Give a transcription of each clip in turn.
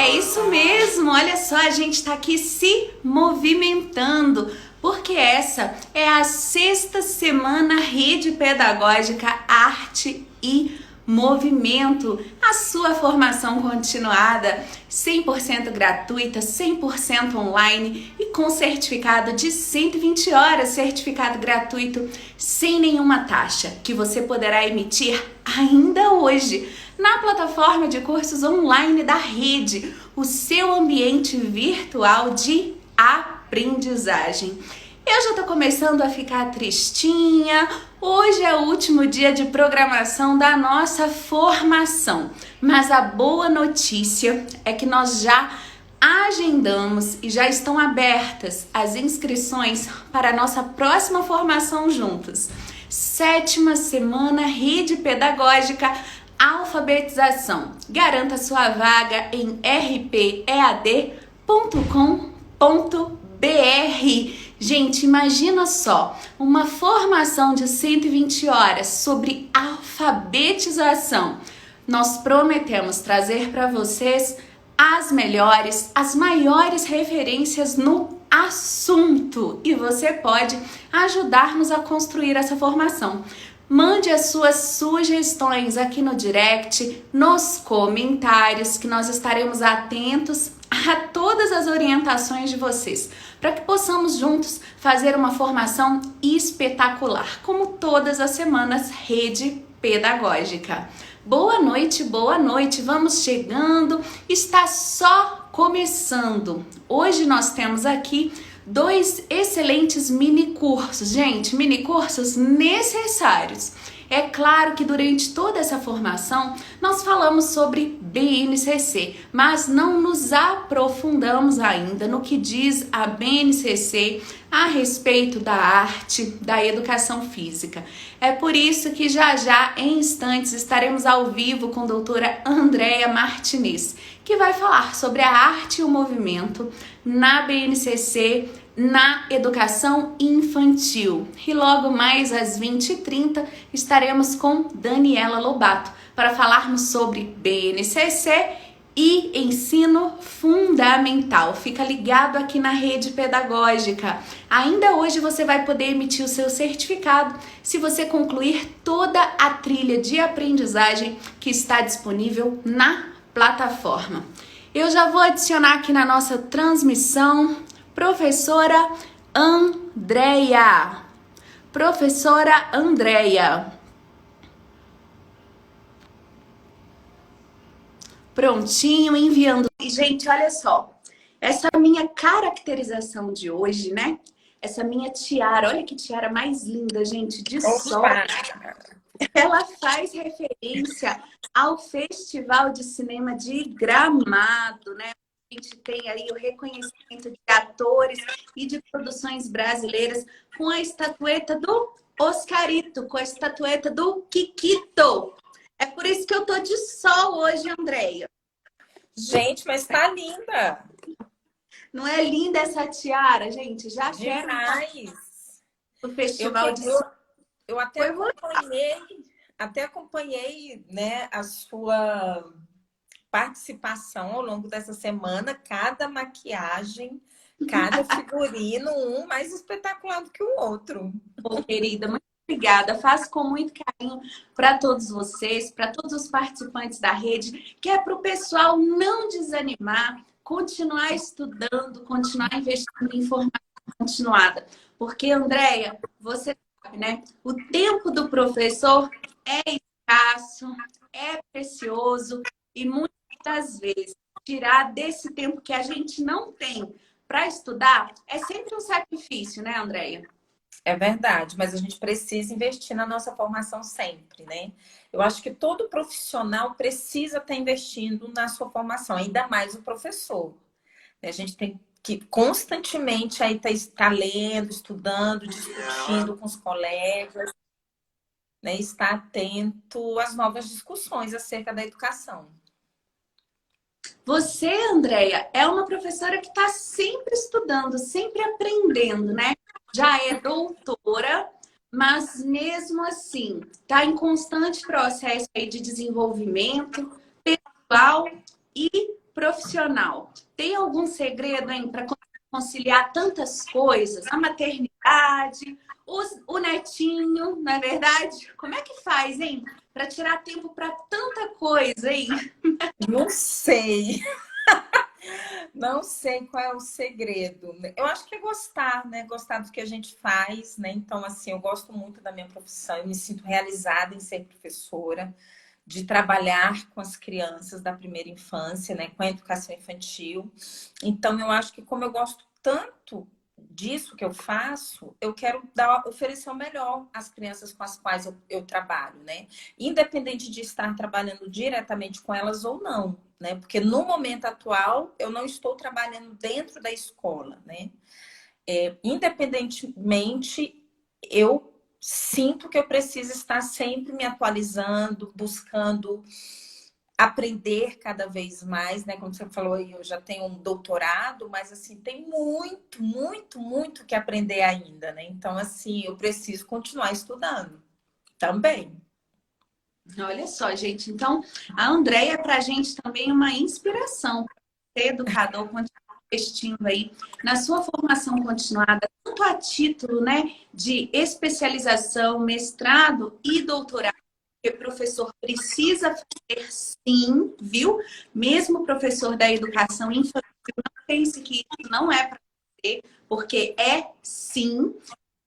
É isso mesmo, olha só, a gente está aqui se movimentando, porque essa é a sexta semana Rede Pedagógica Arte e Movimento, a sua formação continuada, 100% gratuita, 100% online e com certificado de 120 horas, certificado gratuito, sem nenhuma taxa, que você poderá emitir ainda hoje na plataforma de cursos online da Rede, o seu ambiente virtual de aprendizagem. Eu já tô começando a ficar tristinha. Hoje é o último dia de programação da nossa formação. Mas a boa notícia é que nós já agendamos e já estão abertas as inscrições para a nossa próxima formação juntos. Sétima semana Rede Pedagógica Alfabetização. Garanta sua vaga em rpead.com.br. Gente, imagina só, uma formação de 120 horas sobre alfabetização. Nós prometemos trazer para vocês as melhores, as maiores referências no assunto. E você pode ajudar-nos a construir essa formação. Mande as suas sugestões aqui no direct, nos comentários, que nós estaremos atentos a todas as orientações de vocês, para que possamos juntos fazer uma formação espetacular, como todas as semanas Rede Pedagógica. Boa noite, vamos chegando, está só começando. Hoje nós temos aqui dois excelentes mini cursos, gente, mini cursos necessários. É claro que durante toda essa formação nós falamos sobre BNCC, mas não nos aprofundamos ainda no que diz a BNCC a respeito da arte, da educação física. É por isso que já em instantes estaremos ao vivo com a doutora Andréia Martinez, que vai falar sobre a arte e o movimento na BNCC, na educação infantil. E logo mais às 20h30 estaremos com Daniela Lobato para falarmos sobre BNCC e ensino fundamental. Fica ligado aqui na Rede Pedagógica. Ainda hoje você vai poder emitir o seu certificado se você concluir toda a trilha de aprendizagem que está disponível na plataforma. Eu já vou adicionar aqui na nossa transmissão professora Andréia. Professora Andréia. Prontinho, enviando. E, gente, olha só. Essa minha caracterização de hoje, né? Essa minha tiara. Olha que tiara mais linda, gente, de sol. Ela faz referência ao Festival de Cinema de Gramado, né? A gente tem aí o reconhecimento de atores e de produções brasileiras com a estatueta do Oscarito, com a estatueta do Kikito. É por isso que eu tô de sol hoje, Andréia. Gente, mas tá linda! Não é linda essa tiara, gente? Já quero o Festival de Sol. Eu até acompanhei, né, a sua participação ao longo dessa semana, cada maquiagem, cada figurino, um mais espetacular do que o outro. Ô, querida, muito obrigada. Faço com muito carinho para todos vocês, para todos os participantes da rede, que é para o pessoal não desanimar, continuar estudando, continuar investindo em formação continuada. Porque, Andréia, você sabe, né? O tempo do professor é escasso, é precioso e muitas vezes tirar desse tempo que a gente não tem para estudar é sempre um sacrifício, né, Andréia? É verdade, mas a gente precisa investir na nossa formação sempre, né? Eu acho que todo profissional precisa estar investindo na sua formação, ainda mais o professor. A gente tem que constantemente aí estar lendo, estudando, discutindo com os colegas, né? Estar atento às novas discussões acerca da educação. Você, Andréia, é uma professora que está sempre estudando, sempre aprendendo, né? Já é doutora, mas mesmo assim está em constante processo aí de desenvolvimento pessoal e profissional, tem algum segredo, hein, para conciliar tantas coisas? A maternidade, o netinho, não é verdade? Como é que faz, hein? Para tirar tempo para tanta coisa, hein? Não sei. Não sei qual é o segredo. Eu acho que é gostar, né? Gostar do que a gente faz, né? Então, assim, eu gosto muito da minha profissão, eu me sinto realizada em ser professora, de trabalhar com as crianças da primeira infância, né? Com a educação infantil. Então, eu acho que como eu gosto tanto disso que eu faço, eu quero oferecer o melhor às crianças com as quais eu trabalho, né? Independente de estar trabalhando diretamente com elas ou não, né? Porque no momento atual eu não estou trabalhando dentro da escola, né? Independentemente, eu sinto que eu preciso estar sempre me atualizando, buscando aprender cada vez mais, né? Como você falou, eu já tenho um doutorado, mas assim, tem muito, muito, muito que aprender ainda, né? Então, assim, eu preciso continuar estudando também. Olha só, gente. Então, a Andréia é para a gente também uma inspiração para ser educador, continuar investindo aí na sua formação continuada, tanto a título, né, de especialização, mestrado e doutorado, que o professor precisa fazer sim, viu? Mesmo o professor da educação infantil, não pense que isso não é para você, porque é sim,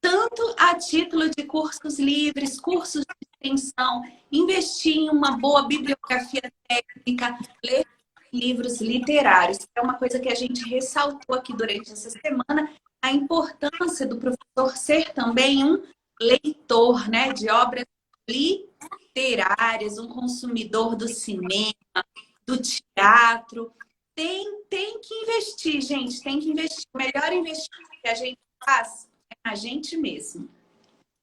tanto a título de cursos livres, cursos de extensão, investir em uma boa bibliografia técnica, ler livros literários. É uma coisa que a gente ressaltou aqui durante essa semana, a importância do professor ser também um leitor, né, de obras literárias, um consumidor do cinema, do teatro. Tem que investir, gente, tem que investir. O melhor investimento que a gente faz é a gente mesmo.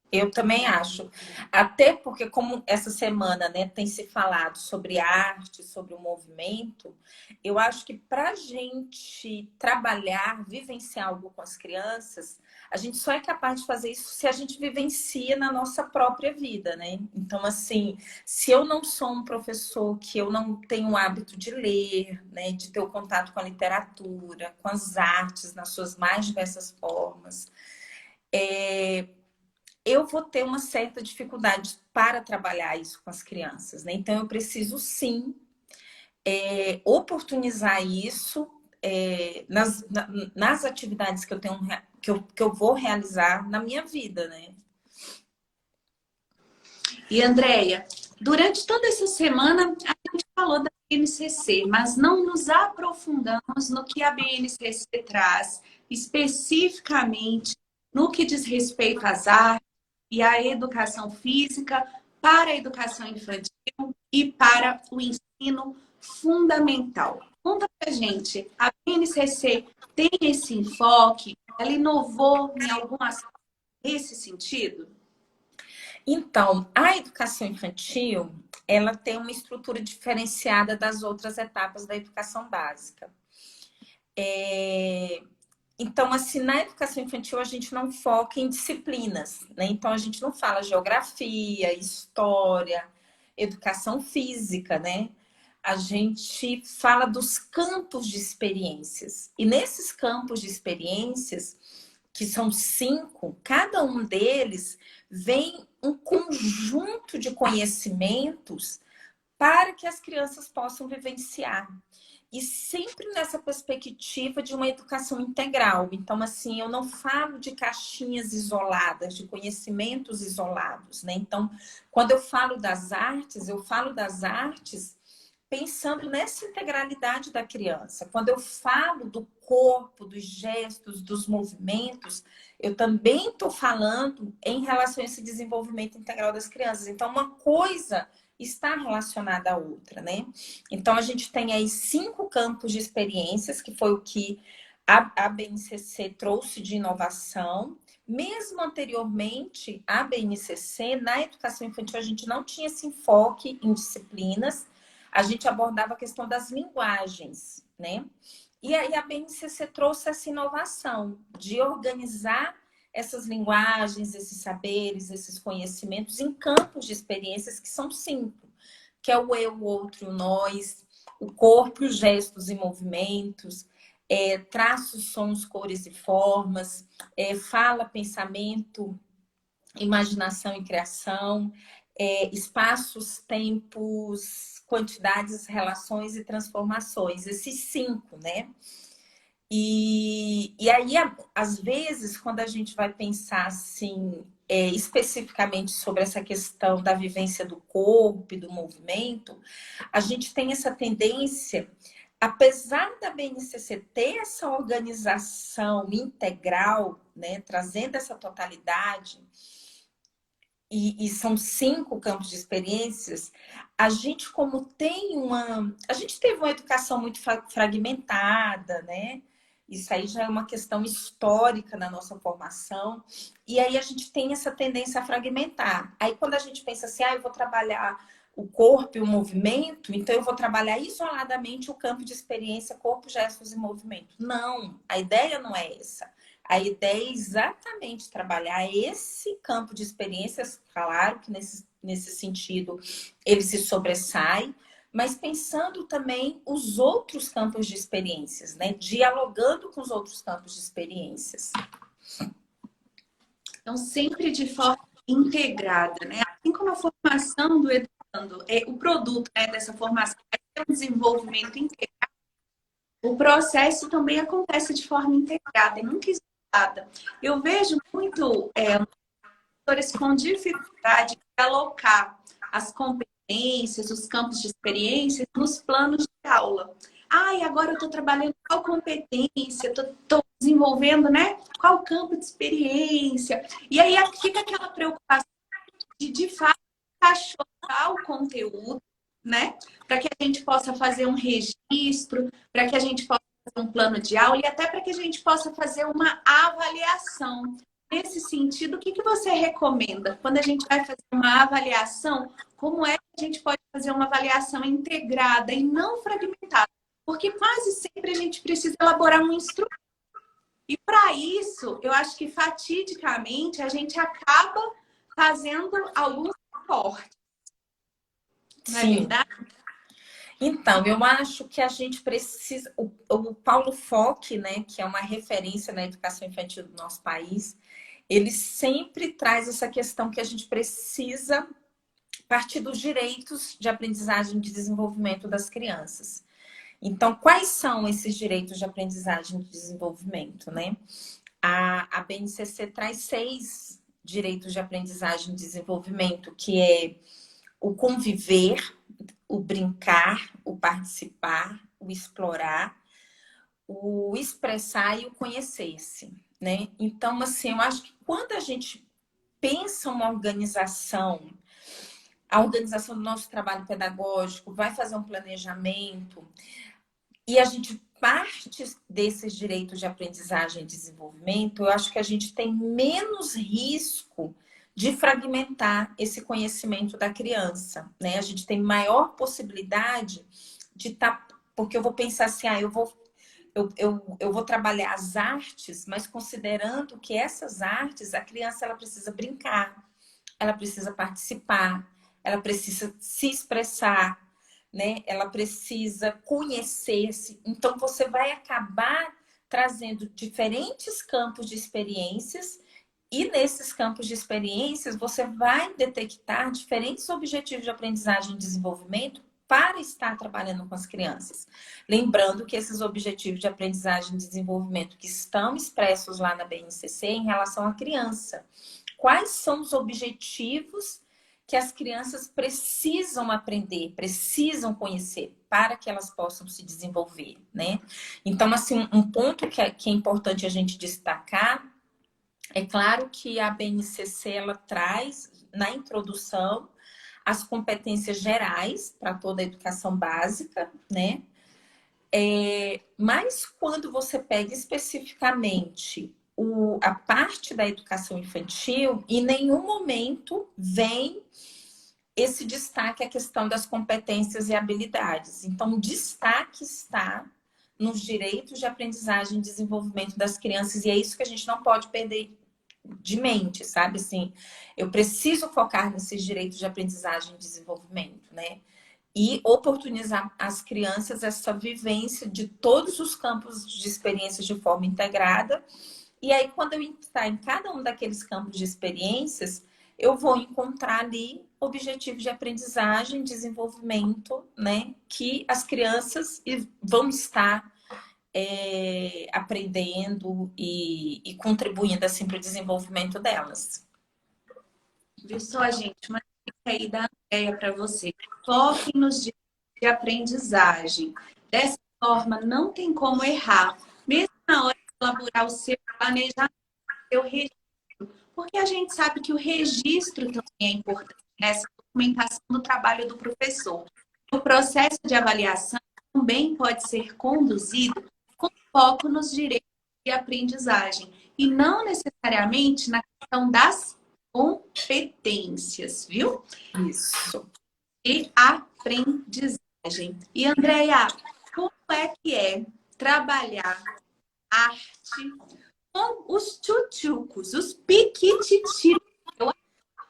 Eu também acho. Até porque, como essa semana, né, tem se falado sobre arte, sobre o movimento, eu acho que para a gente trabalhar, vivenciar algo com as crianças, a gente só é capaz de fazer isso se a gente vivencia na nossa própria vida, né? Então, assim, se eu não sou um professor que eu não tenho o hábito de ler, né, de ter o contato com a literatura, com as artes nas suas mais diversas formas, eu vou ter uma certa dificuldade para trabalhar isso com as crianças, né? Então, eu preciso sim oportunizar isso nas atividades que eu tenho que eu vou realizar na minha vida, né? E, Andréia, durante toda essa semana a gente falou da BNCC, mas não nos aprofundamos no que a BNCC traz especificamente no que diz respeito às artes e à educação física para a educação infantil e para o ensino fundamental. Conta pra gente, a BNCC tem esse enfoque? Ela inovou em algum aspecto nesse sentido? Então, a educação infantil, ela tem uma estrutura diferenciada das outras etapas da educação básica. Então, assim, na educação infantil a gente não foca em disciplinas, né? Então, a gente não fala geografia, história, educação física, né? A gente fala dos campos de experiências. E nesses campos de experiências, que são 5, cada um deles vem um conjunto de conhecimentos para que as crianças possam vivenciar. E sempre nessa perspectiva de uma educação integral. Então, assim, eu não falo de caixinhas isoladas, de conhecimentos isolados, né? Então, quando eu falo das artes pensando nessa integralidade da criança. Quando eu falo do corpo, dos gestos, dos movimentos, eu também estou falando em relação a esse desenvolvimento integral das crianças. Então, uma coisa está relacionada à outra, né? Então, a gente tem aí 5 campos de experiências, que foi o que a BNCC trouxe de inovação. Mesmo anteriormente, a BNCC, na educação infantil, a gente não tinha esse enfoque em disciplinas, a gente abordava a questão das linguagens, né? E aí a BNCC trouxe essa inovação de organizar essas linguagens, esses saberes, esses conhecimentos em campos de experiências que são 5, que é o eu, o outro e o nós, o corpo, os gestos e movimentos, traços, sons, cores e formas, fala, pensamento, imaginação e criação, espaços, tempos, quantidades, relações e transformações. Esses 5, né? E aí, às vezes, quando a gente vai pensar assim, especificamente sobre essa questão da vivência do corpo e do movimento, a gente tem essa tendência, apesar da BNCC ter essa organização integral, né, trazendo essa totalidade, e são 5 campos de experiências, a gente, como tem a gente teve uma educação muito fragmentada, né? Isso aí já é uma questão histórica na nossa formação. E aí a gente tem essa tendência a fragmentar. Aí quando a gente pensa assim, eu vou trabalhar o corpo e o movimento, então eu vou trabalhar isoladamente o campo de experiência, corpo, gestos e movimento. Não, a ideia não é essa. A ideia é exatamente trabalhar esse campo de experiências, claro que nesse sentido ele se sobressai, mas pensando também os outros campos de experiências, né? Dialogando com os outros campos de experiências. Então, sempre de forma integrada, né? Assim como a formação do educando, o produto, né, dessa formação vai ter um desenvolvimento integrado, o processo também acontece de forma integrada e nunca isolada. Eu vejo muito professores com dificuldade de alocar as competências, os campos de experiência nos planos de aula. Agora eu estou trabalhando qual competência, estou desenvolvendo, né? Qual campo de experiência. E aí fica aquela preocupação de fato, encaixotar o conteúdo, né? Para que a gente possa fazer um registro, para que a gente possa fazer um plano de aula e até para que a gente possa fazer uma avaliação. Nesse sentido, o que você recomenda? Quando a gente vai fazer uma avaliação, como é que a gente pode fazer uma avaliação integrada e não fragmentada? Porque quase sempre a gente precisa elaborar um instrumento. E para isso, eu acho que fatidicamente a gente acaba fazendo alguns recortes. Não é verdade? Então, eu acho que a gente precisa... O Paulo Fock, né, que é uma referência na educação infantil do nosso país, ele sempre traz essa questão que a gente precisa partir dos direitos de aprendizagem e de desenvolvimento das crianças. Então, quais são esses direitos de aprendizagem e de desenvolvimento, né? A BNCC traz 6 direitos de aprendizagem e desenvolvimento, que é o conviver, o brincar, o participar, o explorar, o expressar e o conhecer-se, né? Então, assim, eu acho que quando a gente pensa uma organização, a organização do nosso trabalho pedagógico, vai fazer um planejamento e a gente parte desses direitos de aprendizagem e desenvolvimento, eu acho que a gente tem menos risco de fragmentar esse conhecimento da criança, né? A gente tem maior possibilidade de estar... Porque eu vou pensar assim, eu vou trabalhar as artes, mas considerando que essas artes, a criança ela precisa brincar, ela precisa participar, ela precisa se expressar, né? Ela precisa conhecer-se. Então, você vai acabar trazendo diferentes campos de experiências e nesses campos de experiências você vai detectar diferentes objetivos de aprendizagem e desenvolvimento para estar trabalhando com as crianças. Lembrando que esses objetivos de aprendizagem e desenvolvimento que estão expressos lá na BNCC em relação à criança. Quais são os objetivos que as crianças precisam aprender, precisam conhecer para que elas possam se desenvolver, né? Então, assim, um ponto que é importante a gente destacar, é claro que a BNCC, ela traz na introdução as competências gerais para toda a educação básica, né? Mas quando você pega especificamente a parte da educação infantil, em nenhum momento vem esse destaque à questão das competências e habilidades. Então, o destaque está nos direitos de aprendizagem e desenvolvimento das crianças, e é isso que a gente não pode perder de mente, sabe? Assim, eu preciso focar nesses direitos de aprendizagem e desenvolvimento, né? e oportunizar às crianças essa vivência de todos os campos de experiências de forma integrada. E aí, quando eu entrar em cada um daqueles campos de experiências, eu vou encontrar ali objetivos de aprendizagem, desenvolvimento, né? Que as crianças vão estar aprendendo e contribuindo assim para o desenvolvimento delas. Viu só, gente? Uma dica aí da Andréia para você. Foque nos dias de aprendizagem. Dessa forma, não tem como errar. Mesmo na hora de elaborar o seu planejamento, o seu registro. Porque a gente sabe que o registro também é importante, né? Essa documentação do trabalho do professor. O processo de avaliação também pode ser conduzido com foco nos direitos de aprendizagem e não necessariamente na questão das competências, viu? Isso. E aprendizagem. E, Andréia, como é que é trabalhar arte com os tchutchucos, os piquititis,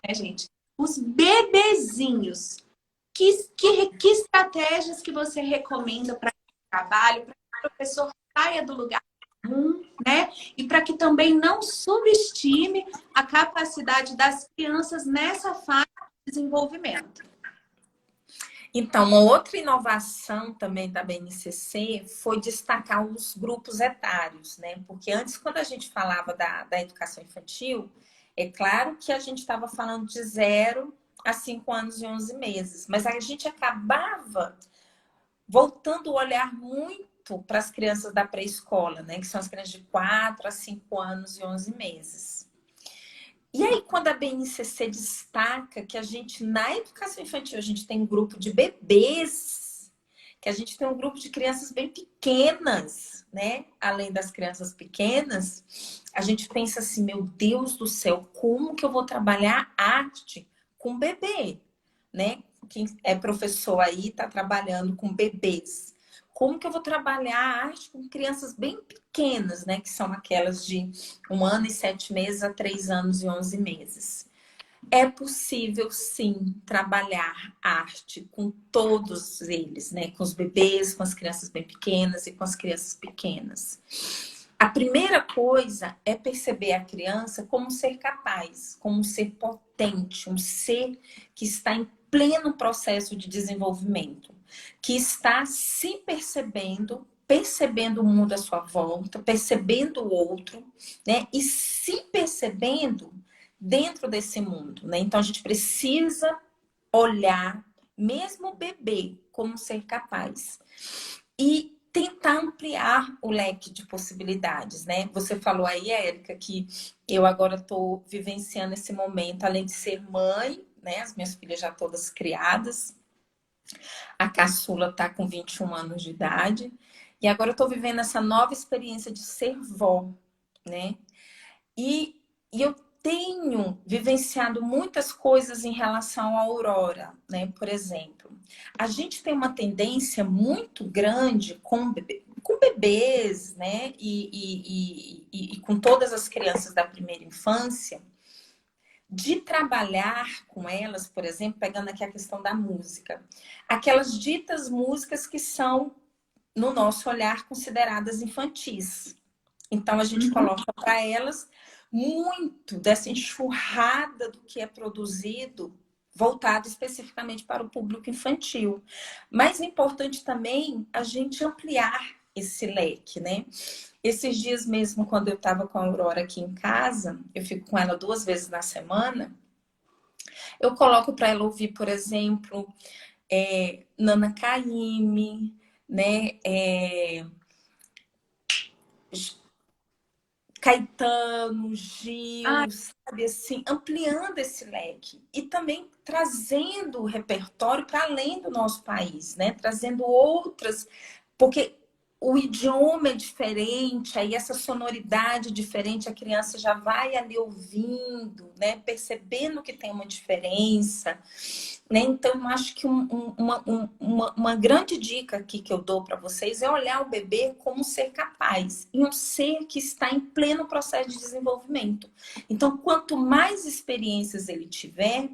né, gente? Os bebezinhos. Que estratégias que você recomenda para o trabalho, para que o professor saia do lugar comum, né? E para que também não subestime a capacidade das crianças nessa fase de desenvolvimento. Então, uma outra inovação também da BNCC foi destacar os grupos etários, né? Porque antes, quando a gente falava da educação infantil, é claro que a gente estava falando de 0 a 5 anos e 11 meses, mas a gente acabava voltando o olhar muito para as crianças da pré-escola, né? Que são as crianças de 4 a 5 anos e 11 meses. E aí, quando a BNCC destaca que a gente, na educação infantil, a gente tem um grupo de bebês, que a gente tem um grupo de crianças bem pequenas, né? Além das crianças pequenas, a gente pensa assim, meu Deus do céu, como que eu vou trabalhar arte com bebê, né? Quem é professor aí está trabalhando com bebês. Como que eu vou trabalhar a arte com crianças bem pequenas, né? Que são aquelas de 1 ano e 7 meses a 3 anos e 11 meses. É possível, sim, trabalhar arte com todos eles, né? Com os bebês, com as crianças bem pequenas e com as crianças pequenas. A primeira coisa é perceber a criança como um ser capaz, como um ser potente, um ser que está em pleno processo de desenvolvimento, que está se percebendo, percebendo o mundo à sua volta, percebendo o outro, né? E se percebendo dentro desse mundo, né? Então a gente precisa olhar mesmo o bebê como um ser capaz e tentar ampliar o leque de possibilidades, né? Você falou aí, Érica, que eu agora estou vivenciando esse momento, além de ser mãe, né? As minhas filhas já todas criadas. A caçula está com 21 anos de idade. E agora eu estou vivendo essa nova experiência de ser vó, né? E eu tenho vivenciado muitas coisas em relação à Aurora, né? Por exemplo, a gente tem uma tendência muito grande com bebês, né? E com todas as crianças da primeira infância, de trabalhar com elas, por exemplo, pegando aqui a questão da música, aquelas ditas músicas que são, no nosso olhar, consideradas infantis. Então, a gente coloca para elas muito dessa enxurrada do que é produzido voltado especificamente para o público infantil. Mas é importante também a gente ampliar esse leque, né? Esses dias mesmo, quando eu estava com a Aurora aqui em casa, eu fico com ela 2 vezes na semana, eu coloco para ela ouvir, por exemplo, Nana Caymmi, né? Caetano, Gil, sabe assim, ampliando esse leque e também trazendo o repertório para além do nosso país, né? Trazendo outras, porque o idioma é diferente, aí essa sonoridade diferente, a criança já vai ali ouvindo, né? Percebendo que tem uma diferença, né? Então, eu acho que uma grande dica aqui que eu dou para vocês é olhar o bebê como um ser capaz e um ser que está em pleno processo de desenvolvimento. Então, quanto mais experiências ele tiver,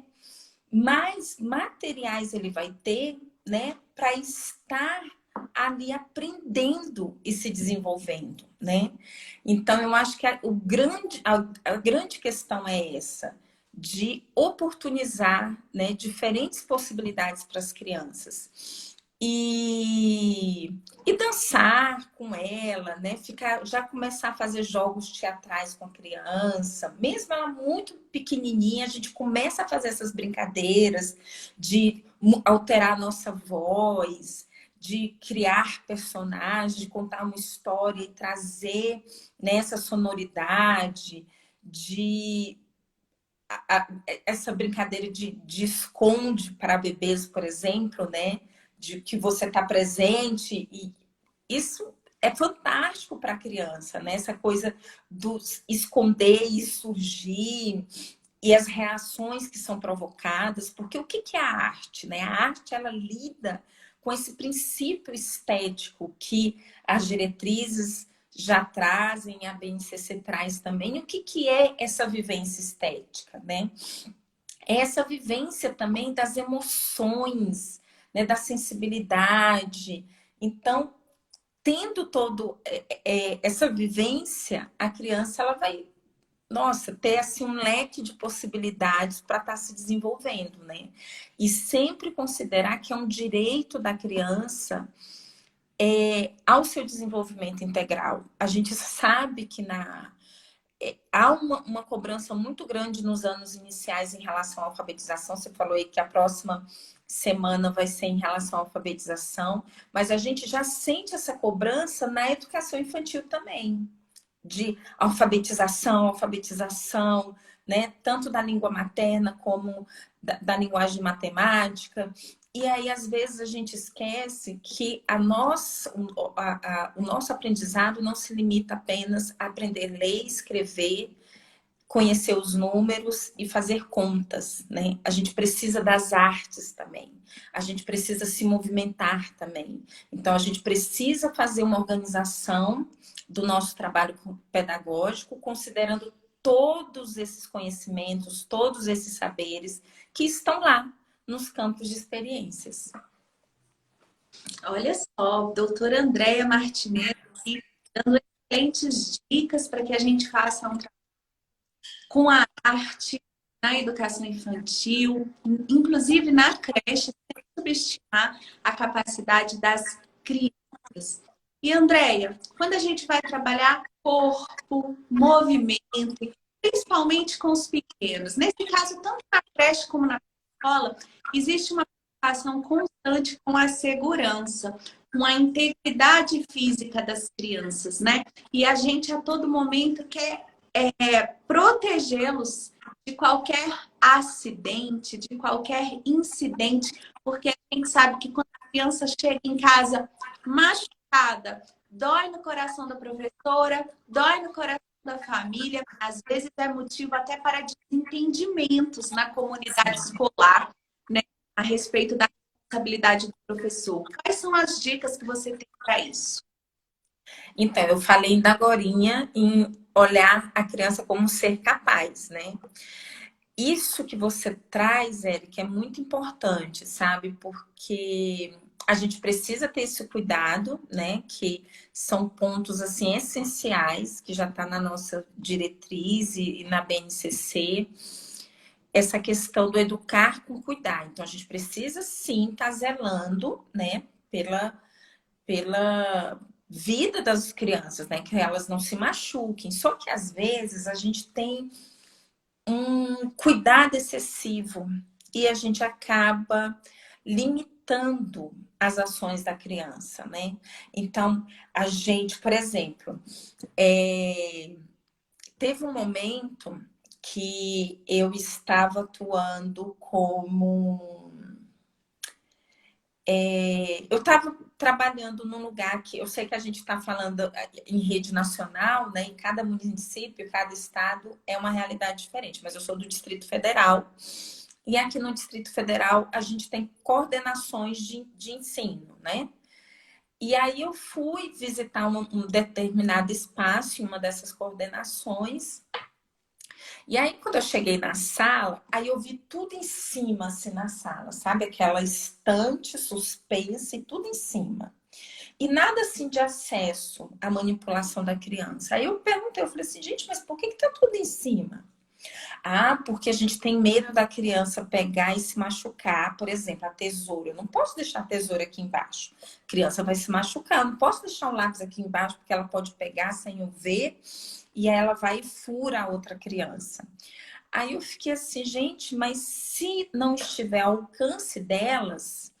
mais materiais ele vai ter né, para estar ali aprendendo e se desenvolvendo, né? Então, eu acho que a grande questão é essa, de oportunizar, né, diferentes possibilidades para as crianças. E dançar com ela, né? Já começar a fazer jogos teatrais com a criança, mesmo ela muito pequenininha, a gente começa a fazer essas brincadeiras de alterar a nossa voz, de criar personagens, de contar uma história e trazer nessa sonoridade, de essa brincadeira de esconde para bebês, por exemplo, né? De que você está presente, e isso é fantástico para a criança, né? Essa coisa do esconder e surgir, e as reações que são provocadas, porque o que é a arte, né? A arte, ela lida com esse princípio estético que as diretrizes já trazem, a BNCC traz também. O que é essa vivência estética, né? É essa vivência também das emoções, né? Da sensibilidade. Então, tendo todo essa vivência, a criança ela vai, nossa, ter assim um leque de possibilidades para estar se desenvolvendo, né? E sempre considerar que é um direito da criança ao seu desenvolvimento integral. A gente sabe que há uma cobrança muito grande nos anos iniciais em relação à alfabetização. Você falou aí que a próxima semana vai ser em relação à alfabetização, mas a gente já sente essa cobrança na educação infantil também, de alfabetização, né? Tanto da língua materna como da linguagem matemática. E aí, às vezes, a gente esquece que o nosso aprendizado não se limita apenas a aprender a ler, escrever, conhecer os números e fazer contas, né? A gente precisa das artes também. A gente precisa se movimentar também. Então, a gente precisa fazer uma organização do nosso trabalho pedagógico, considerando todos esses conhecimentos, todos esses saberes que estão lá nos campos de experiências. Olha só, doutora Andréia Martinez aqui, dando excelentes dicas para que a gente faça um trabalho com a arte na educação infantil, inclusive na creche, sem subestimar a capacidade das crianças. E, Andréia, quando a gente vai trabalhar corpo, movimento, principalmente com os pequenos, nesse caso, tanto na creche como na escola, existe uma preocupação constante com a segurança, com a integridade física das crianças, né? E a gente a todo momento quer protegê-los de qualquer acidente, de qualquer incidente, porque a gente sabe que quando a criança chega em casa machucada, dói no coração da professora, dói no coração da família, às vezes é motivo até para desentendimentos na comunidade escolar, né, a respeito da responsabilidade do professor. Quais são as dicas que você tem para isso? Então, eu falei ainda agorinha em olhar a criança como um ser capaz, né? Isso que você traz, Eric, é muito importante, sabe? Porque a gente precisa ter esse cuidado, né? Que são pontos, assim, essenciais, que já está na nossa diretriz e na BNCC. Essa questão do educar com cuidar. Então, a gente precisa, sim, estar zelando, né? Pela vida das crianças, né? Que elas não se machuquem. Só que, às vezes, a gente tem um cuidado excessivo e a gente acaba limitando as ações da criança, né? Então, a gente, por exemplo, teve um momento que eu estava atuando como... eu estava trabalhando num lugar que eu sei que a gente está falando em rede nacional, né? Em cada município, cada estado é uma realidade diferente, mas eu sou do Distrito Federal. E aqui no Distrito Federal a gente tem coordenações de ensino, né? E aí eu fui visitar um determinado espaço em uma dessas coordenações E aí, quando eu cheguei na sala, aí eu vi tudo em cima, assim, na sala, sabe? Aquela estante suspensa e tudo em cima. E nada, assim, de acesso à manipulação da criança. Aí eu perguntei, eu falei assim, gente, mas por que que tá tudo em cima? Ah, porque a gente tem medo da criança pegar e se machucar. Por exemplo, a tesoura. Eu não posso deixar a tesoura aqui embaixo. A criança vai se machucar. Eu não posso deixar o lápis aqui embaixo, porque ela pode pegar sem eu ver. E aí ela vai e fura a outra criança. Aí eu fiquei assim, gente, mas se não estiver ao alcance delas,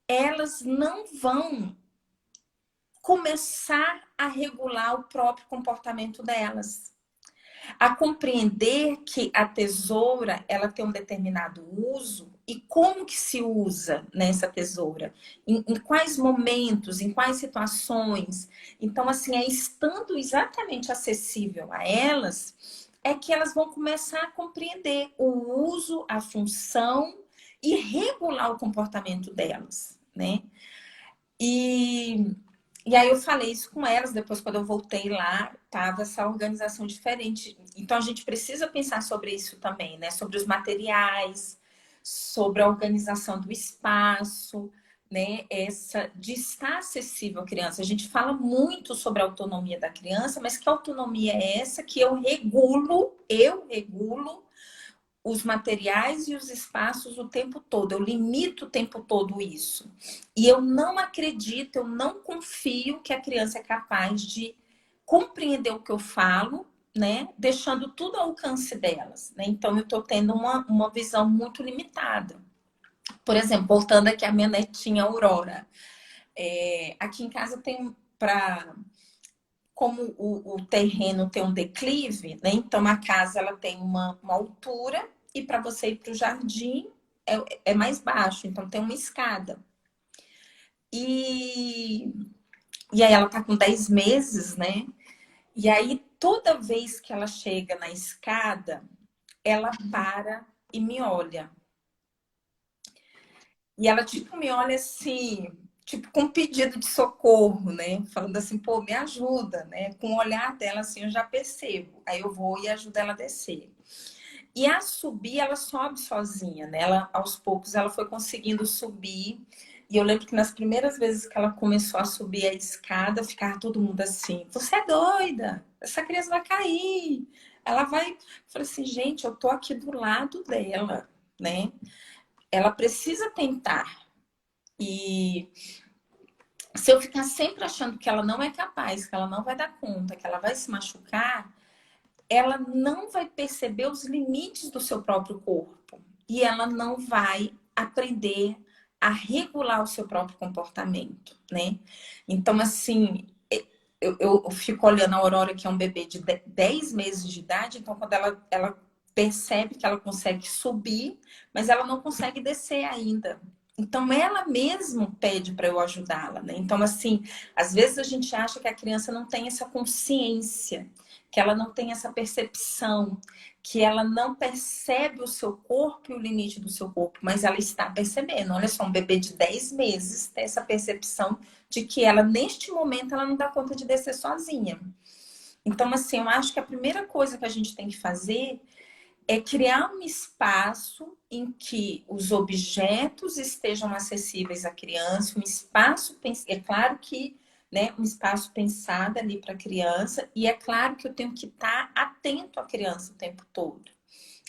elas não vão começar a regular o próprio comportamento delas. A compreender que a tesoura, ela tem um determinado uso e como que se usa nessa tesoura, em quais momentos, em quais situações. Então, assim, é estando exatamente acessível a elas, é que elas vão começar a compreender o uso, a função e regular o comportamento delas, né? E e aí eu falei isso com elas, depois quando eu voltei lá, tava essa organização diferente. Então a gente precisa pensar sobre isso também, né? Sobre os materiais, sobre a organização do espaço, né? Essa de estar acessível à criança. A gente fala muito sobre a autonomia da criança, mas que autonomia é essa que eu regulo os materiais e os espaços o tempo todo. Eu limito o tempo todo isso. E eu não acredito, eu não confio que a criança é capaz de compreender o que eu falo, né? Deixando tudo ao alcance delas, né? Então eu estou tendo uma visão muito limitada. Por exemplo, voltando aqui à minha netinha Aurora. Aqui em casa tem para como o terreno tem um declive, né? Então a casa ela tem uma altura e para você ir para o jardim é mais baixo, então tem uma escada. E, e aí ela tá com 10 meses, né? E aí toda vez que ela chega na escada, ela para e me olha. E ela, tipo, me olha assim, tipo, com um pedido de socorro, né? Falando assim, pô, me ajuda, né? Com o olhar dela, assim, eu já percebo. Aí eu vou e ajudo ela a descer. E a subir, ela sobe sozinha, né? Ela, aos poucos, ela foi conseguindo subir. E eu lembro que nas primeiras vezes que ela começou a subir a escada, ficava todo mundo assim, você é doida, essa criança vai cair. Ela vai... Eu falei assim, gente, eu tô aqui do lado dela, né? Ela precisa tentar. E se eu ficar sempre achando que ela não é capaz, que ela não vai dar conta, que ela vai se machucar, ela não vai perceber os limites do seu próprio corpo. E ela não vai aprender a regular o seu próprio comportamento, né? Então, assim, eu fico olhando a Aurora, que é um bebê de 10 meses de idade, então quando ela percebe que ela consegue subir, mas ela não consegue descer ainda. Então, ela mesma pede para eu ajudá-la, né? Então, assim, às vezes a gente acha que a criança não tem essa consciência, que ela não tem essa percepção, que ela não percebe o seu corpo e o limite do seu corpo, mas ela está percebendo. Olha só, um bebê de 10 meses tem essa percepção de que ela, neste momento, ela não dá conta de descer sozinha. Então, assim, eu acho que a primeira coisa que a gente tem que fazer é criar um espaço em que os objetos estejam acessíveis à criança, um espaço, é claro que, né, um espaço pensado ali para a criança, e é claro que eu tenho que estar atento à criança o tempo todo.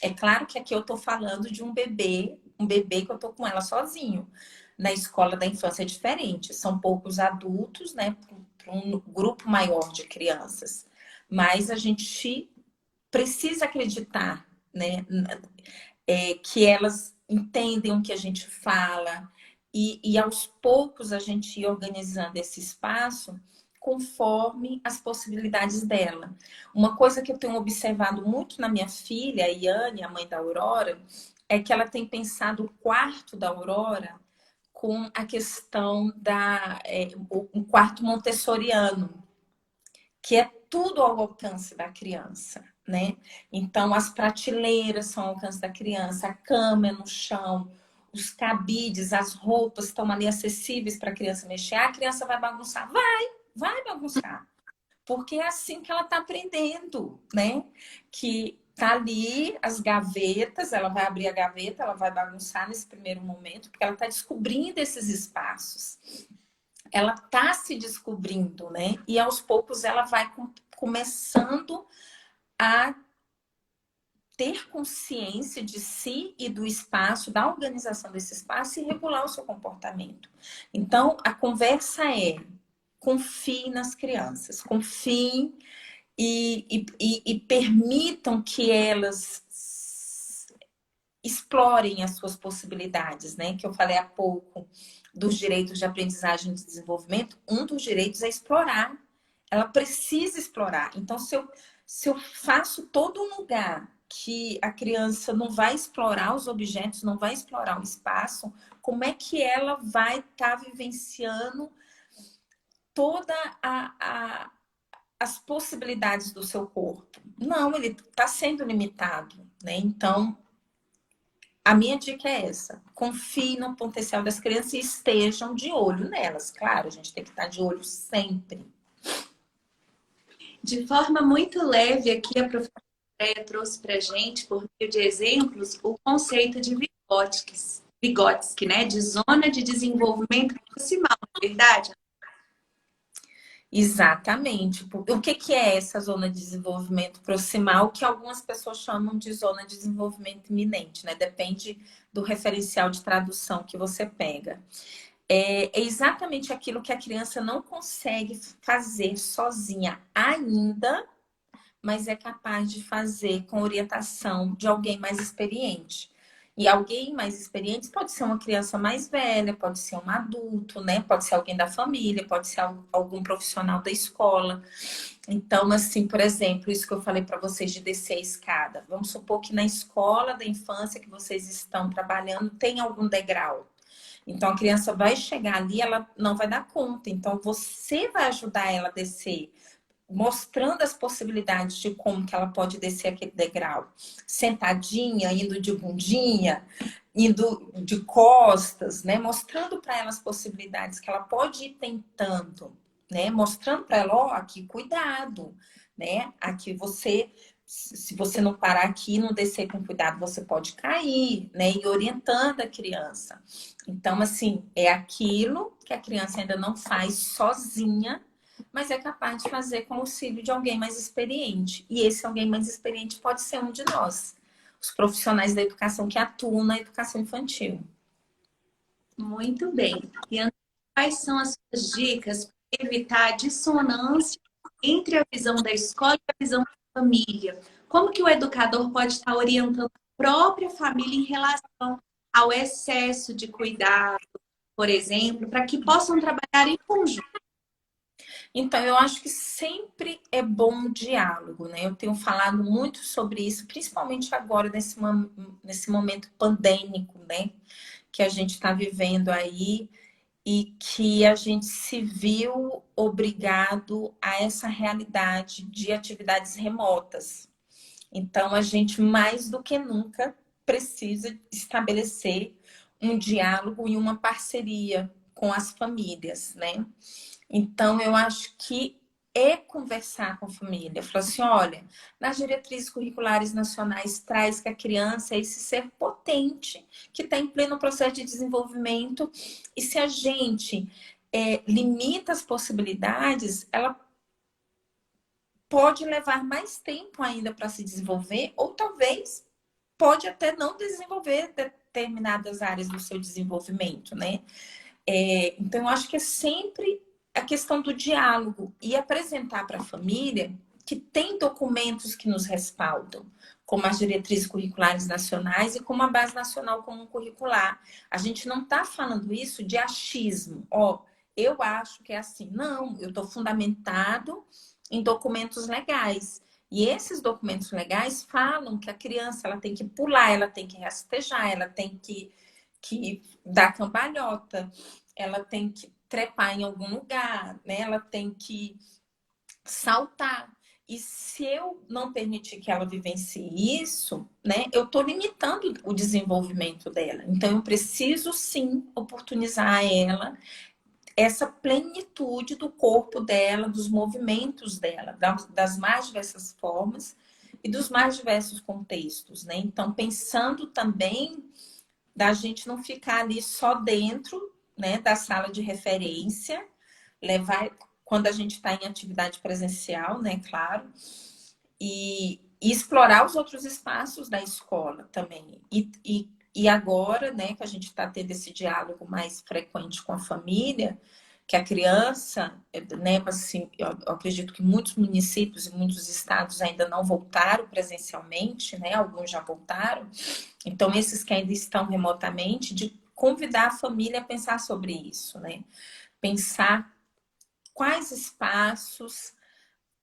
É claro que aqui eu estou falando de um bebê que eu estou com ela sozinho. Na escola da infância é diferente, são poucos adultos, né, para um grupo maior de crianças. Mas a gente precisa acreditar, né, que elas entendem o que a gente fala e aos poucos a gente ir organizando esse espaço conforme as possibilidades dela. Uma coisa que eu tenho observado muito na minha filha, a Iane, a mãe da Aurora, é que ela tem pensado o quarto da Aurora com a questão um quarto montessoriano, que é tudo ao alcance da criança, né? Então, as prateleiras são ao alcance da criança, a cama é no chão, os cabides, as roupas estão ali acessíveis para a criança mexer. Ah, a criança vai bagunçar? Vai bagunçar. Porque é assim que ela está aprendendo, né? Que tá ali as gavetas, ela vai abrir a gaveta, ela vai bagunçar nesse primeiro momento, porque ela está descobrindo esses espaços. Ela está se descobrindo, né? E aos poucos ela vai começando a ter consciência de si e do espaço, da organização desse espaço e regular o seu comportamento. Então, a conversa é: confie nas crianças, confie e permitam que elas explorem as suas possibilidades, né? Que eu falei há pouco dos direitos de aprendizagem e de desenvolvimento. Um dos direitos é explorar. Ela precisa explorar. Então, se eu faço todo um lugar que a criança não vai explorar os objetos, não vai explorar o espaço, como é que ela vai estar vivenciando toda as possibilidades do seu corpo? Não, ele está sendo limitado, né? Então, a minha dica é essa: confie no potencial das crianças e estejam de olho nelas. Claro, a gente tem que estar de olho sempre. De forma muito leve, aqui a professora Andréia trouxe para a gente, por meio de exemplos, o conceito de Vygotsky, né? De zona de desenvolvimento proximal, não é verdade? Exatamente. O que é essa zona de desenvolvimento proximal, que algumas pessoas chamam de zona de desenvolvimento iminente, né? Depende do referencial de tradução que você pega. É exatamente aquilo que a criança não consegue fazer sozinha ainda, mas é capaz de fazer com orientação de alguém mais experiente. E alguém mais experiente pode ser uma criança mais velha, pode ser um adulto, né? Pode ser alguém da família, pode ser algum profissional da escola. Então, assim, por exemplo, isso que eu falei para vocês de descer a escada. Vamos supor que na escola da infância que vocês estão trabalhando tem algum degrau. Então, a criança vai chegar ali, ela não vai dar conta. Então, você vai ajudar ela a descer, mostrando as possibilidades de como que ela pode descer aquele degrau. Sentadinha, indo de bundinha, indo de costas, né? Mostrando para ela as possibilidades que ela pode ir tentando, né? Mostrando para ela, ó, aqui, cuidado, né? Aqui você, se você não parar aqui, não descer com cuidado, você pode cair, né? E orientando a criança. Então, assim, é aquilo que a criança ainda não faz sozinha, mas é capaz de fazer com o auxílio de alguém mais experiente. E esse alguém mais experiente pode ser um de nós, os profissionais da educação que atuam na educação infantil. Muito bem. E André, quais são as suas dicas para evitar a dissonância entre a visão da escola e a visão da família? Como que o educador pode estar orientando a própria família em relação ao excesso de cuidado, por exemplo, para que possam trabalhar em conjunto? Então, eu acho que sempre é bom o diálogo, né? Eu tenho falado muito sobre isso, principalmente agora, nesse momento pandêmico, né? Que a gente está vivendo aí e que a gente se viu obrigado a essa realidade de atividades remotas. Então, a gente, mais do que nunca, precisa estabelecer um diálogo e uma parceria com as famílias, né? Então, eu acho que é conversar com a família. Falar assim, olha, nas diretrizes curriculares nacionais traz que a criança é esse ser potente que está em pleno processo de desenvolvimento. E se a gente limita as possibilidades, ela pode levar mais tempo ainda para se desenvolver, ou talvez pode até não desenvolver determinadas áreas do seu desenvolvimento, né? Então, eu acho que é sempre a questão do diálogo e apresentar para a família que tem documentos que nos respaldam, como as diretrizes curriculares nacionais e como a Base Nacional Comum Curricular. A gente não está falando isso de achismo. Ó, eu acho que é assim. Não, eu estou fundamentado em documentos legais. E esses documentos legais falam que a criança ela tem que pular, ela tem que rastejar, ela tem que dar cambalhota, ela tem que trepar em algum lugar, né? Ela tem que saltar. E se eu não permitir que ela vivencie isso, né, eu estou limitando o desenvolvimento dela. Então, eu preciso sim oportunizar a ela essa plenitude do corpo dela, dos movimentos dela, das mais diversas formas, e dos mais diversos contextos, né? Então, pensando também da gente não ficar ali só dentro, né, da sala de referência, levar quando a gente está em atividade presencial, né, claro, e explorar os outros espaços da escola também. E agora, né, que a gente está tendo esse diálogo mais frequente com a família, que a criança, né, assim, eu acredito que muitos municípios e muitos estados ainda não voltaram presencialmente, né, alguns já voltaram, então esses que ainda estão remotamente, de convidar a família a pensar sobre isso, né, pensar quais espaços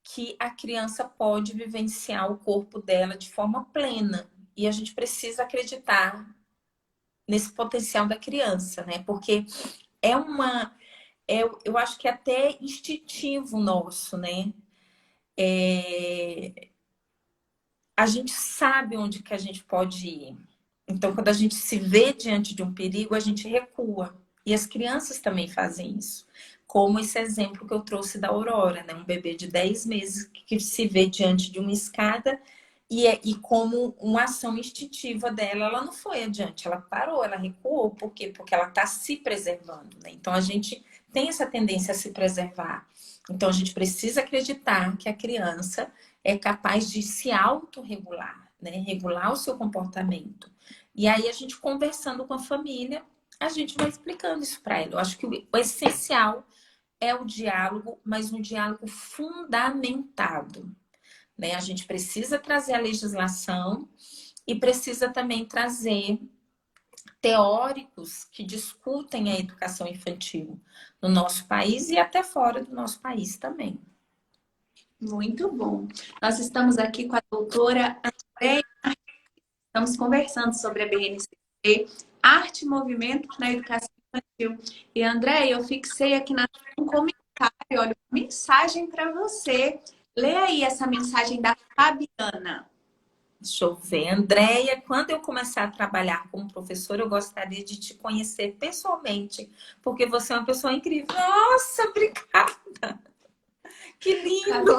que a criança pode vivenciar o corpo dela de forma plena. E a gente precisa acreditar nesse potencial da criança, né? Porque é uma. Eu acho que é até instintivo nosso, né? A gente sabe onde que a gente pode ir. Então, quando a gente se vê diante de um perigo, a gente recua. E as crianças também fazem isso. Como esse exemplo que eu trouxe da Aurora, né? Um bebê de 10 meses que se vê diante de uma escada e como uma ação instintiva dela, ela não foi adiante, ela parou, ela recuou. Por quê? Porque ela está se preservando, né? Então, a gente tem essa tendência a se preservar. Então, a gente precisa acreditar que a criança é capaz de se autorregular, né? Regular o seu comportamento. E aí, a gente conversando com a família, a gente vai explicando isso para ela. Eu acho que o essencial é o diálogo, mas um diálogo fundamentado, né? A gente precisa trazer a legislação e precisa também trazer teóricos que discutem a educação infantil no nosso país e até fora do nosso país também. Muito bom. Nós estamos aqui com a doutora Andréia. Estamos conversando sobre a BNCC, Arte e Movimento na Educação Infantil. E, Andréia, eu fixei aqui um comentário, olha, uma mensagem para você. Lê aí essa mensagem da Fabiana. Deixa eu ver. Andréia, quando eu começar a trabalhar como professora, eu gostaria de te conhecer pessoalmente, porque você é uma pessoa incrível. Nossa, obrigada! Que lindo!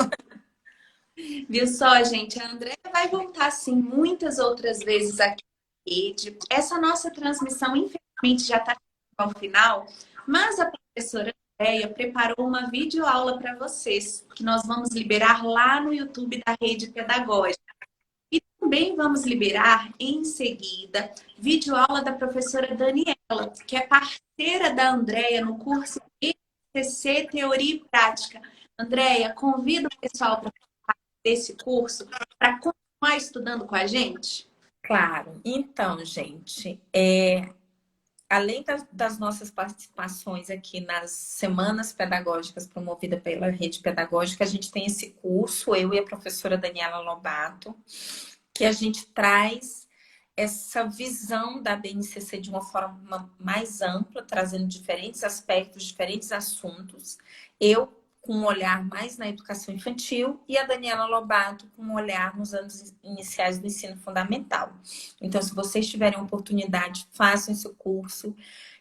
Viu só, gente? A Andréia vai voltar, sim, muitas outras vezes aqui na rede. Essa nossa transmissão, infelizmente, já está ao final, mas a professora Andréia preparou uma videoaula para vocês, que nós vamos liberar lá no YouTube da Rede Pedagógica. E também vamos liberar, em seguida, videoaula da professora Daniela, que é parceira da Andréia no curso ECC Teoria e Prática. Andréia, convida o pessoal para desse curso para continuar estudando com a gente? Claro. Então, gente, além das nossas participações aqui nas semanas pedagógicas promovidas pela Rede Pedagógica, a gente tem esse curso, eu e a professora Daniela Lobato, que a gente traz essa visão da BNCC de uma forma mais ampla, trazendo diferentes aspectos, diferentes assuntos. Eu com um olhar mais na educação infantil e a Daniela Lobato com um olhar nos anos iniciais do ensino fundamental. Então, se vocês tiverem oportunidade, façam esse curso,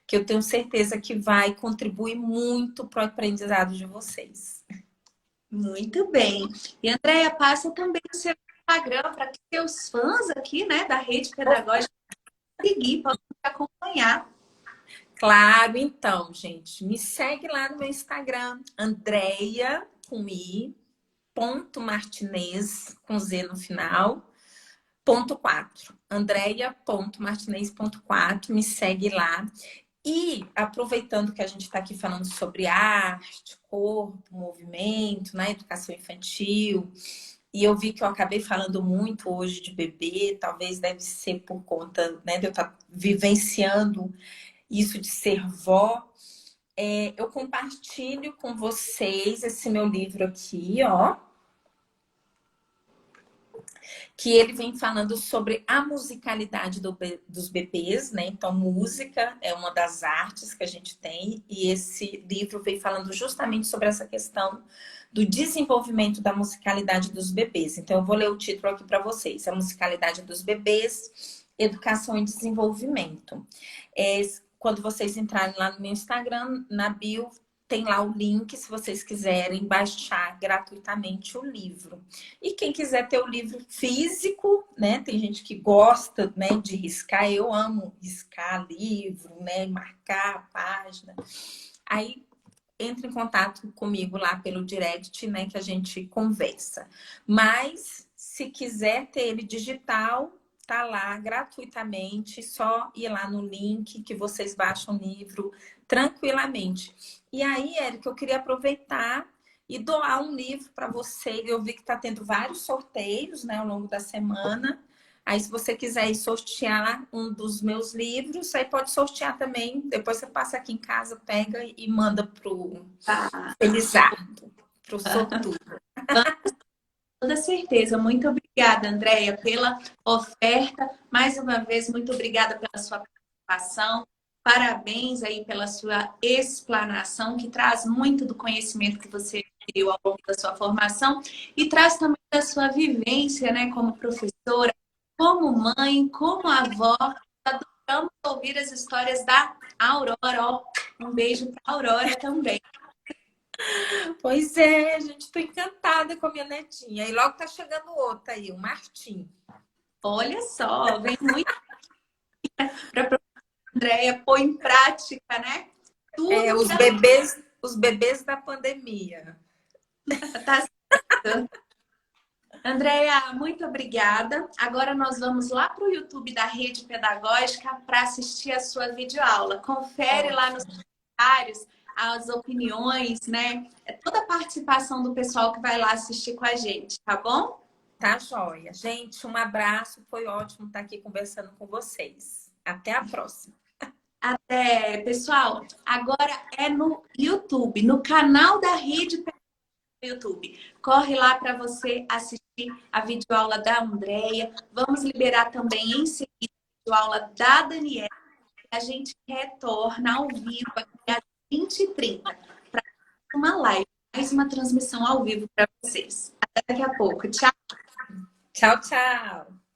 que eu tenho certeza que vai contribuir muito para o aprendizado de vocês. Muito bem. E, Andréia, passa também o seu Instagram para que seus fãs aqui, né, da Rede Pedagógica seguir, possam te acompanhar. Claro, então, gente, me segue lá no meu Instagram, Andreia, com I, ponto Martinez, com Z no final, ponto 4. Andreia.martinez.4, me segue lá. E aproveitando que a gente está aqui falando sobre arte, corpo, movimento, na educação infantil, e eu vi que eu acabei falando muito hoje de bebê, talvez deve ser por conta, né, de eu estar vivenciando isso de ser vó. Eu compartilho com vocês esse meu livro aqui, ó, que ele vem falando sobre a musicalidade dos bebês, né? Então, música é uma das artes que a gente tem, e esse livro vem falando justamente sobre essa questão do desenvolvimento da musicalidade dos bebês. Então, eu vou ler o título aqui para vocês: A Musicalidade dos Bebês, Educação e Desenvolvimento. Quando vocês entrarem lá no meu Instagram, na bio, tem lá o link se vocês quiserem baixar gratuitamente o livro. E quem quiser ter o livro físico, né? Tem gente que gosta, né, de riscar. Eu amo riscar livro, né? Marcar a página. Aí entre em contato comigo lá pelo direct, né? Que a gente conversa. Mas se quiser ter ele digital, tá lá gratuitamente, só ir lá no link que vocês baixam o livro tranquilamente. E aí, Érica, eu queria aproveitar e doar um livro para você. Eu vi que está tendo vários sorteios, né, ao longo da semana. Aí, se você quiser ir sortear um dos meus livros, aí pode sortear também. Depois você passa aqui em casa, pega e manda pro Tá. Felizardo, pro sortudo. Toda certeza. Muito obrigada, Andréia, pela oferta. Mais uma vez, muito obrigada pela sua participação. Parabéns aí pela sua explanação, que traz muito do conhecimento que você adquiriu ao longo da sua formação e traz também da sua vivência, né, como professora, como mãe, como avó. Adoramos ouvir as histórias da Aurora. Ó, um beijo para a Aurora também. Pois é, gente, estou encantada com a minha netinha. E logo tá chegando outra aí, o Martim. Olha só, vem muito para Andréia, pôr em prática, né? É, Tudo os bebês da pandemia. tá certo. Andréia, muito obrigada. Agora nós vamos lá para o YouTube da Rede Pedagógica para assistir a sua videoaula. Confere lá nos comentários as opiniões, né? Toda a participação do pessoal que vai lá assistir com a gente, tá bom? Tá joia. Gente, um abraço. Foi ótimo estar aqui conversando com vocês. Até a próxima. Até, pessoal. Agora é no YouTube, no canal da Rede Pedagógica do YouTube. Corre lá para você assistir a videoaula da Andréia. Vamos liberar também em seguida a videoaula da Daniela. A gente retorna ao vivo aqui às 20h30 para uma live, mais uma transmissão ao vivo para vocês. Até daqui a pouco. Tchau. Tchau, tchau.